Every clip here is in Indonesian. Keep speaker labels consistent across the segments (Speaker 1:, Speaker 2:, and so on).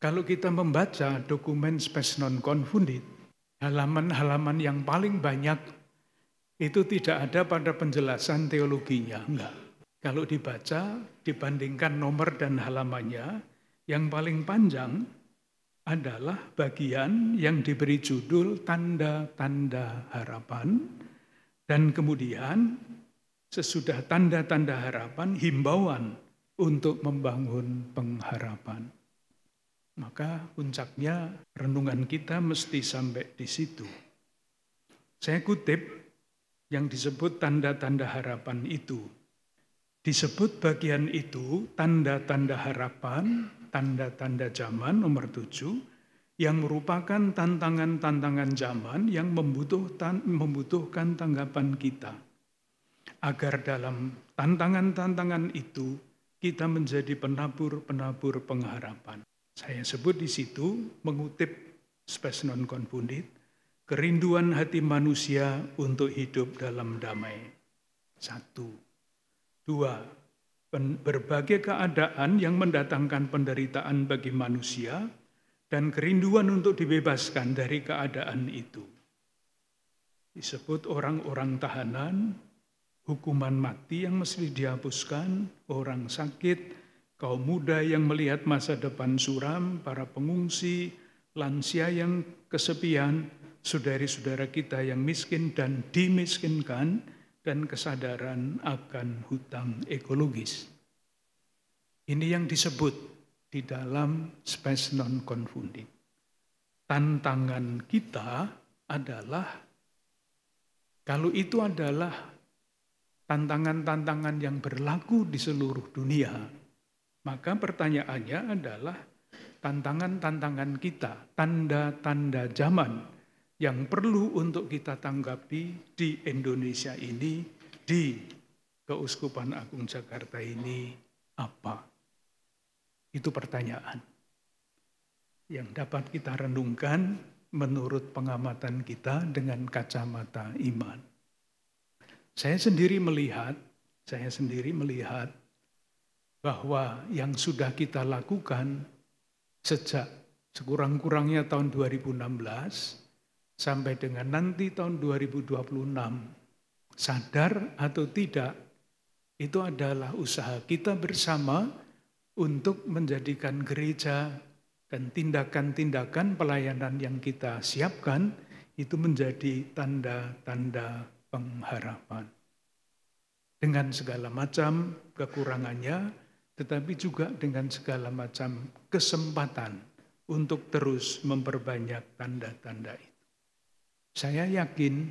Speaker 1: Kalau kita membaca dokumen Spes Non Confundit, halaman-halaman yang paling banyak itu tidak ada pada penjelasan teologinya, enggak. Kalau dibaca, dibandingkan nomor dan halamannya, yang paling panjang adalah bagian yang diberi judul tanda-tanda harapan, dan kemudian sesudah tanda-tanda harapan, himbauan untuk membangun pengharapan. Maka puncaknya renungan kita mesti sampai di situ. Saya kutip yang disebut tanda-tanda harapan itu. Disebut bagian itu tanda-tanda harapan, tanda-tanda zaman nomor 7, yang merupakan tantangan-tantangan zaman yang membutuhkan tanggapan kita. Agar dalam tantangan-tantangan itu kita menjadi penabur-penabur pengharapan. Saya sebut di situ, mengutip Spes Non Confundit, kerinduan hati manusia untuk hidup dalam damai. 1. 2. Berbagai keadaan yang mendatangkan penderitaan bagi manusia dan kerinduan untuk dibebaskan dari keadaan itu. Disebut orang-orang tahanan, hukuman mati yang mesti dihapuskan, orang sakit, kaum muda yang melihat masa depan suram, para pengungsi, lansia yang kesepian, saudara-saudara kita yang miskin dan dimiskinkan, dan kesadaran akan hutang ekologis. Ini yang disebut di dalam Spes Non Confundit. Tantangan kita adalah, kalau itu adalah tantangan-tantangan yang berlaku di seluruh dunia, maka pertanyaannya adalah tantangan-tantangan kita, tanda-tanda zaman yang perlu untuk kita tanggapi di Indonesia ini, di Keuskupan Agung Jakarta ini apa? Itu pertanyaan yang dapat kita renungkan menurut pengamatan kita dengan kacamata iman. Saya sendiri melihat bahwa yang sudah kita lakukan sejak sekurang-kurangnya tahun 2016 sampai dengan nanti tahun 2026, sadar atau tidak, itu adalah usaha kita bersama untuk menjadikan gereja dan tindakan-tindakan pelayanan yang kita siapkan itu menjadi tanda-tanda pengharapan. Dengan segala macam kekurangannya, tetapi juga dengan segala macam kesempatan untuk terus memperbanyak tanda-tanda itu. Saya yakin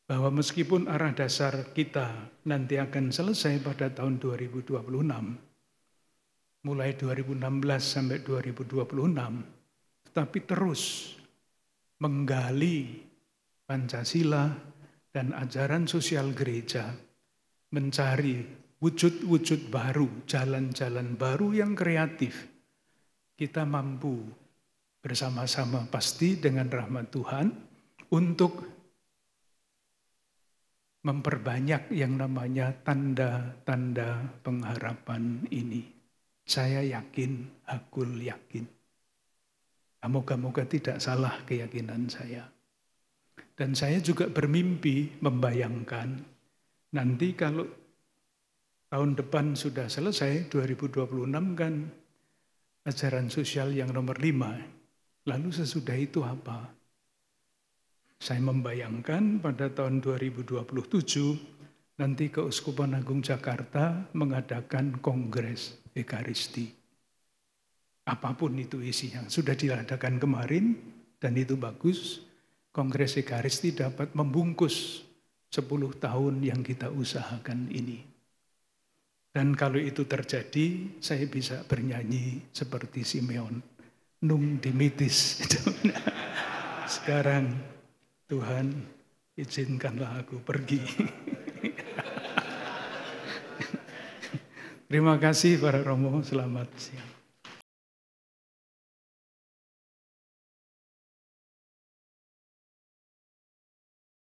Speaker 1: bahwa meskipun arah dasar kita nanti akan selesai pada tahun 2026, mulai 2016 sampai 2026, tetapi terus menggali Pancasila dan ajaran sosial gereja, mencari wujud-wujud baru, jalan-jalan baru yang kreatif. Kita mampu bersama-sama pasti dengan rahmat Tuhan untuk memperbanyak yang namanya tanda-tanda pengharapan ini. Saya yakin, Hakul yakin. Moga-moga tidak salah keyakinan saya. Dan saya juga bermimpi membayangkan nanti kalau tahun depan sudah selesai, 2026 kan ajaran sosial yang nomor 5. Lalu sesudah itu apa? Saya membayangkan pada tahun 2027 nanti Keuskupan Agung Jakarta mengadakan Kongres Ekaristi. Apapun itu isinya, sudah diadakan kemarin dan itu bagus. Kongres Ekaristi dapat membungkus 10 tahun yang kita usahakan ini. Dan kalau itu terjadi, saya bisa bernyanyi seperti Simeon. Nunc dimittis. Sekarang Tuhan, izinkanlah aku pergi. Terima kasih para Romo, selamat siang.